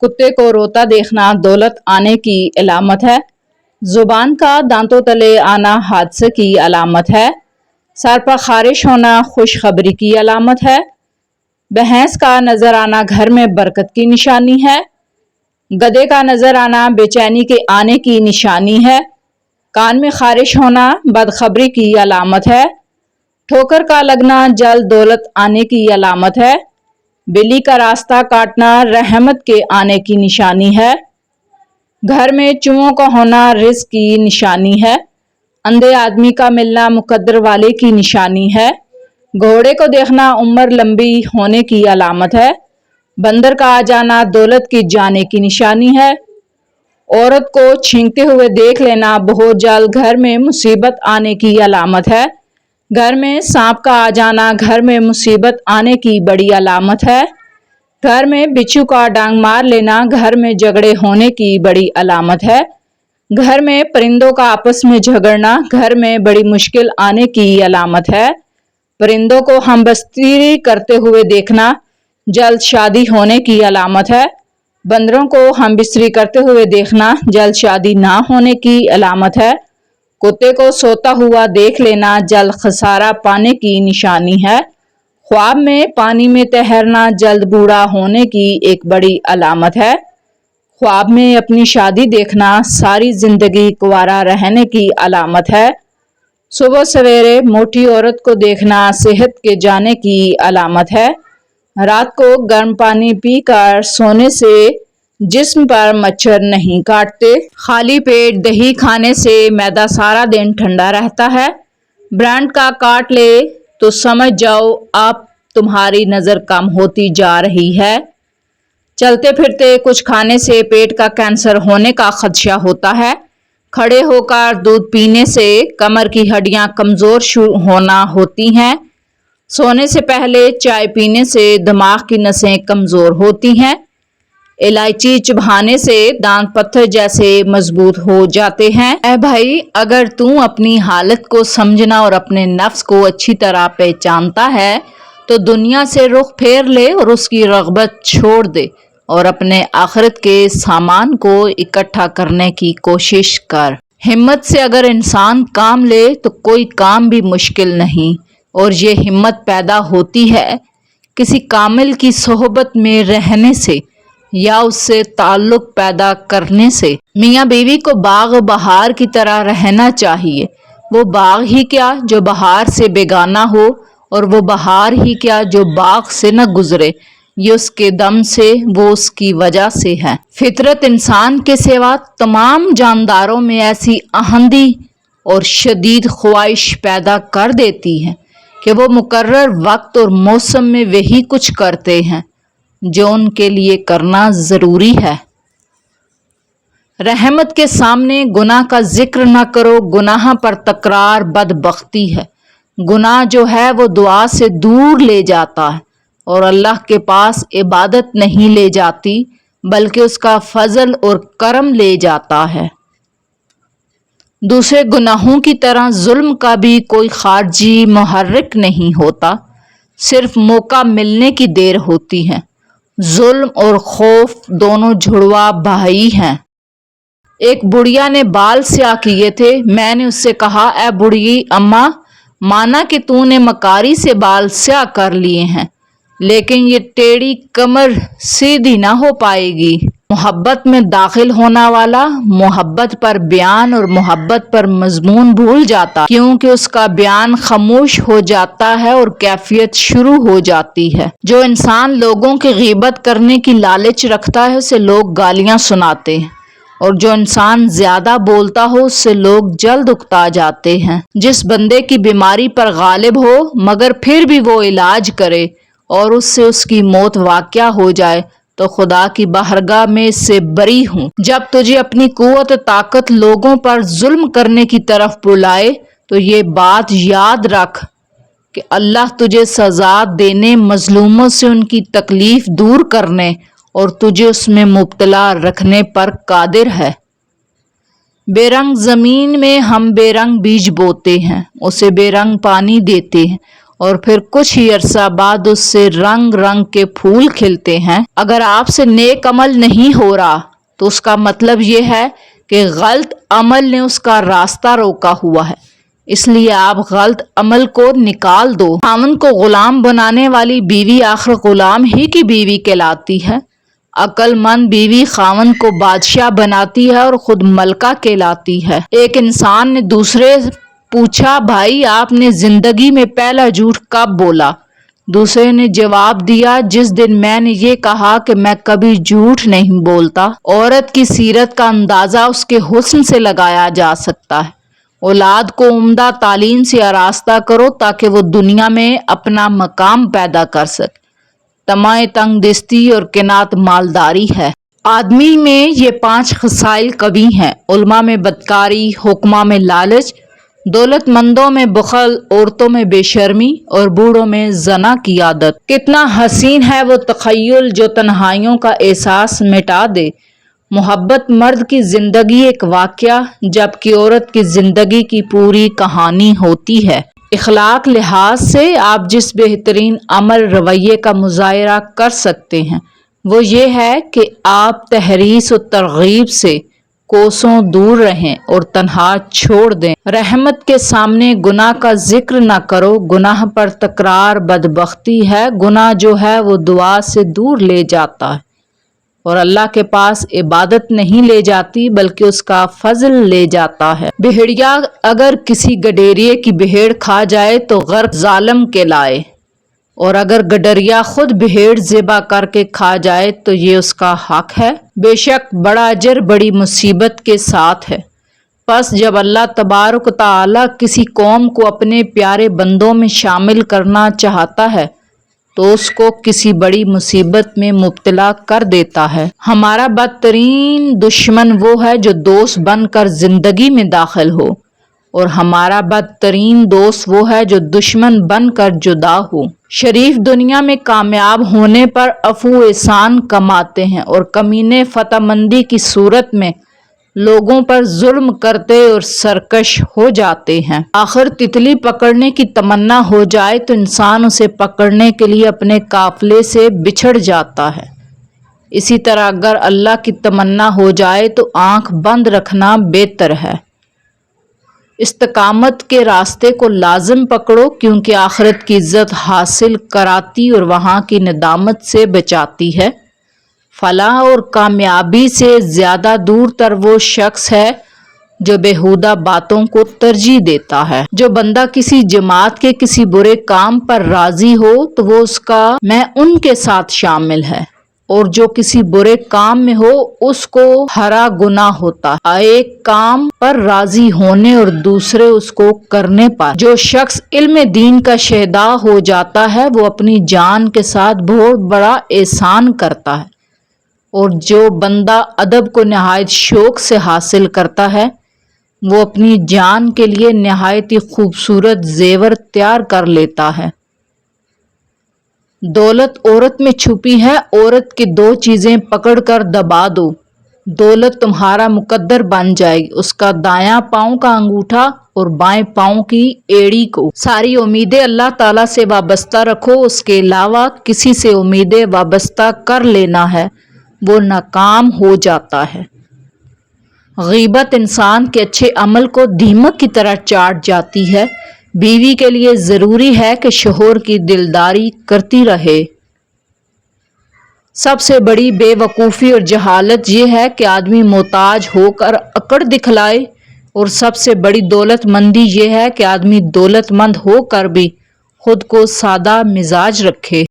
کتے کو روتا دیکھنا دولت آنے کی علامت ہے۔ زبان کا دانتوں تلے آنا حادثے کی علامت ہے۔ سر پر خارش ہونا خوشخبری کی علامت ہے۔ بھینس کا نظر آنا گھر میں برکت کی نشانی ہے۔ گدھے کا نظر آنا بے چینی کے آنے کی نشانی ہے۔ کان میں خارش ہونا بدخبری کی علامت ہے۔ ٹھوکر کا لگنا جلد دولت آنے کی علامت ہے۔ بلی کا راستہ کاٹنا رحمت کے آنے کی نشانی ہے۔ گھر میں چوہوں کا ہونا رزق کی نشانی ہے۔ اندھے آدمی کا ملنا مقدر والے کی نشانی ہے۔ گھوڑے کو دیکھنا عمر لمبی ہونے کی علامت ہے۔ بندر کا آ جانا دولت کی جانے کی نشانی ہے۔ عورت کو چھینکتے ہوئے دیکھ لینا بہت جلد گھر میں مصیبت آنے کی علامت ہے۔ گھر میں سانپ کا آ جانا گھر میں مصیبت آنے کی بڑی علامت ہے۔ گھر میں بچھو کا ڈانگ مار لینا گھر میں جھگڑے ہونے کی بڑی علامت ہے۔ گھر میں پرندوں کا آپس میں جھگڑنا گھر میں بڑی مشکل آنے کی علامت ہے۔ پرندوں کو ہم بستری کرتے ہوئے دیکھنا جلد شادی ہونے کی علامت ہے۔ بندروں کو ہم بستری کرتے ہوئے دیکھنا جلد شادی نہ ہونے کی علامت ہے۔ کتے کو سوتا ہوا دیکھ لینا جلد خسارہ پانے کی نشانی ہے۔ خواب میں پانی میں تیرنا جلد بوڑھا ہونے کی ایک بڑی علامت ہے۔ خواب میں اپنی شادی دیکھنا ساری زندگی کنوارا رہنے کی علامت ہے۔ صبح سویرے موٹی عورت کو دیکھنا صحت کے جانے کی علامت ہے۔ رات کو گرم پانی پی کر سونے سے جسم پر مچھر نہیں کاٹتے۔ خالی پیٹ دہی کھانے سے معدہ سارا دن ٹھنڈا رہتا ہے۔ برانڈ کا کاٹ لے تو سمجھ جاؤ اب تمہاری نظر کم ہوتی جا رہی ہے۔ چلتے پھرتے کچھ کھانے سے پیٹ کا کینسر ہونے کا خدشہ ہوتا ہے۔ کھڑے ہو کر دودھ پینے سے کمر کی ہڈیاں کمزور ہونا ہوتی ہیں۔ سونے سے پہلے چائے پینے سے دماغ کی نسیں کمزور ہوتی ہیں۔ الائچی چبانے سے دانت پتھر جیسے مضبوط ہو جاتے ہیں۔ اے بھائی، اگر تم اپنی حالت کو سمجھنا اور اپنے نفس کو اچھی طرح پہچانتا ہے تو دنیا سے رخ پھیر لے اور اس کی رغبت چھوڑ دے اور اپنے آخرت کے سامان کو اکٹھا کرنے کی کوشش کر۔ ہمت سے اگر انسان کام لے تو کوئی کام بھی مشکل نہیں، اور یہ ہمت پیدا ہوتی ہے کسی کامل کی صحبت میں رہنے سے یا اس سے تعلق پیدا کرنے سے۔ میاں بیوی کو باغ و بہار کی طرح رہنا چاہیے۔ وہ باغ ہی کیا جو بہار سے بیگانہ ہو، اور وہ بہار ہی کیا جو باغ سے نہ گزرے۔ یہ اس کے دم سے، وہ اس کی وجہ سے ہے۔ فطرت انسان کے سوا تمام جانداروں میں ایسی اہندی اور شدید خواہش پیدا کر دیتی ہے کہ وہ مقرر وقت اور موسم میں وہی کچھ کرتے ہیں جو ان کے لیے کرنا ضروری ہے۔ رحمت کے سامنے گناہ کا ذکر نہ کرو، گناہ پر تکرار بدبختی ہے۔ گناہ جو ہے وہ دعا سے دور لے جاتا ہے اور اللہ کے پاس عبادت نہیں لے جاتی بلکہ اس کا فضل اور کرم لے جاتا ہے۔ دوسرے گناہوں کی طرح ظلم کا بھی کوئی خارجی محرک نہیں ہوتا، صرف موقع ملنے کی دیر ہوتی ہے۔ ظلم اور خوف دونوں جڑواں بھائی ہیں۔ ایک بڑھیا نے بال سیاہ کیے تھے۔ میں نے اس سے کہا، اے بڑھی اماں، مانا کہ تو نے مکاری سے بال سیاہ کر لیے ہیں، لیکن یہ ٹیڑھی کمر سیدھی نہ ہو پائے گی۔ محبت میں داخل ہونا والا محبت پر بیان اور محبت پر مضمون بھول جاتا، کیونکہ اس کا بیان خاموش ہو جاتا ہے اور کیفیت شروع ہو جاتی ہے۔ جو انسان لوگوں کی غیبت کرنے کی لالچ رکھتا ہے اسے لوگ گالیاں سناتے ہیں، اور جو انسان زیادہ بولتا ہو اس سے لوگ جلد اکتا جاتے ہیں۔ جس بندے کی بیماری پر غالب ہو مگر پھر بھی وہ علاج کرے اور اس سے اس کی موت واقع ہو جائے تو خدا کی بارگاہ میں اس سے بری ہوں۔ جب تجھے اپنی قوت و طاقت لوگوں پر ظلم کرنے کی طرف بلائے تو یہ بات یاد رکھ کہ اللہ تجھے سزا دینے، مظلوموں سے ان کی تکلیف دور کرنے اور تجھے اس میں مبتلا رکھنے پر قادر ہے۔ بے رنگ زمین میں ہم بے رنگ بیج بوتے ہیں، اسے بے رنگ پانی دیتے ہیں اور پھر کچھ ہی عرصہ بعد اس سے رنگ رنگ کے پھول کھلتے ہیں۔ اگر آپ سے نیک عمل نہیں ہو رہا تو اس کا مطلب یہ ہے کہ غلط عمل نے اس کا راستہ روکا ہوا ہے، اس لیے آپ غلط عمل کو نکال دو۔ خاوند کو غلام بنانے والی بیوی آخر غلام ہی کی بیوی کہلاتی ہے۔ عقل مند بیوی خاوند کو بادشاہ بناتی ہے اور خود ملکہ کہلاتی ہے۔ ایک انسان نے دوسرے پوچھا، بھائی آپ نے زندگی میں پہلا جھوٹ کب بولا؟ دوسرے نے جواب دیا، جس دن میں نے یہ کہا کہ میں کبھی جھوٹ نہیں بولتا۔ عورت کی سیرت کا اندازہ اس کے حسن سے لگایا جا سکتا ہے۔ اولاد کو عمدہ تعلیم سے آراستہ کرو تاکہ وہ دنیا میں اپنا مقام پیدا کر سکے۔ طمع تنگ دستی اور قناعت مالداری ہے۔ آدمی میں یہ 5 خصال قوی ہیں: علماء میں بدکاری، حکماء میں لالچ، دولت مندوں میں بخل، عورتوں میں بے شرمی اور بوڑھوں میں زنا کی عادت۔ کتنا حسین ہے وہ تخیل جو تنہائیوں کا احساس مٹا دے۔ محبت مرد کی زندگی ایک واقعہ جبکہ عورت کی زندگی کی پوری کہانی ہوتی ہے۔ اخلاق لحاظ سے آپ جس بہترین عمل رویے کا مظاہرہ کر سکتے ہیں وہ یہ ہے کہ آپ تحریص و ترغیب سے کوسوں دور رہیں اور تنہا چھوڑ دیں۔ رحمت کے سامنے گناہ کا ذکر نہ کرو، گناہ پر تکرار بدبختی ہے۔ گناہ جو ہے وہ دعا سے دور لے جاتا ہے اور اللہ کے پاس عبادت نہیں لے جاتی بلکہ اس کا فضل لے جاتا ہے۔ بھیڑیا اگر کسی گڈریے کی بھیڑ کھا جائے تو غرق ظالم کہلائے، اور اگر گڈریا خود بھیڑ ذبح کر کے کھا جائے تو یہ اس کا حق ہے۔ بے شک بڑا اجر بڑی مصیبت کے ساتھ ہے۔ پس جب اللہ تبارک و تعالی کسی قوم کو اپنے پیارے بندوں میں شامل کرنا چاہتا ہے تو اس کو کسی بڑی مصیبت میں مبتلا کر دیتا ہے۔ ہمارا بدترین دشمن وہ ہے جو دوست بن کر زندگی میں داخل ہو، اور ہمارا بدترین دوست وہ ہے جو دشمن بن کر جدا ہو۔ شریف دنیا میں کامیاب ہونے پر عفو احسان کماتے ہیں اور کمینے فتح مندی کی صورت میں لوگوں پر ظلم کرتے اور سرکش ہو جاتے ہیں۔ آخر تتلی پکڑنے کی تمنا ہو جائے تو انسان اسے پکڑنے کے لیے اپنے قافلے سے بچھڑ جاتا ہے۔ اسی طرح اگر اللہ کی تمنا ہو جائے تو آنکھ بند رکھنا بہتر ہے۔ استقامت کے راستے کو لازم پکڑو کیونکہ آخرت کی عزت حاصل کراتی اور وہاں کی ندامت سے بچاتی ہے۔ فلاح اور کامیابی سے زیادہ دور تر وہ شخص ہے جو بیہودہ باتوں کو ترجیح دیتا ہے۔ جو بندہ کسی جماعت کے کسی برے کام پر راضی ہو تو وہ اس کا میں ان کے ساتھ شامل ہے، اور جو کسی برے کام میں ہو اس کو ہرا گناہ ہوتا ہے، ایک کام پر راضی ہونے اور دوسرے اس کو کرنے پر۔ جو شخص علم دین کا شہدا ہو جاتا ہے وہ اپنی جان کے ساتھ بہت بڑا احسان کرتا ہے، اور جو بندہ ادب کو نہایت شوق سے حاصل کرتا ہے وہ اپنی جان کے لیے نہایت ہی خوبصورت زیور تیار کر لیتا ہے۔ دولت عورت میں چھپی ہے، عورت کی 2 چیزیں پکڑ کر دبا دو، دولت تمہارا مقدر بن جائے گی، اس کا دایاں پاؤں کا انگوٹھا اور بائیں پاؤں کی ایڑی کو۔ ساری امیدیں اللہ تعالیٰ سے وابستہ رکھو، اس کے علاوہ کسی سے امیدیں وابستہ کر لینا ہے وہ ناکام ہو جاتا ہے۔ غیبت انسان کے اچھے عمل کو دیمک کی طرح چاٹ جاتی ہے۔ بیوی کے لیے ضروری ہے کہ شوہر کی دلداری کرتی رہے۔ سب سے بڑی بے وقوفی اور جہالت یہ ہے کہ آدمی محتاج ہو کر اکڑ دکھلائے، اور سب سے بڑی دولت مندی یہ ہے کہ آدمی دولت مند ہو کر بھی خود کو سادہ مزاج رکھے۔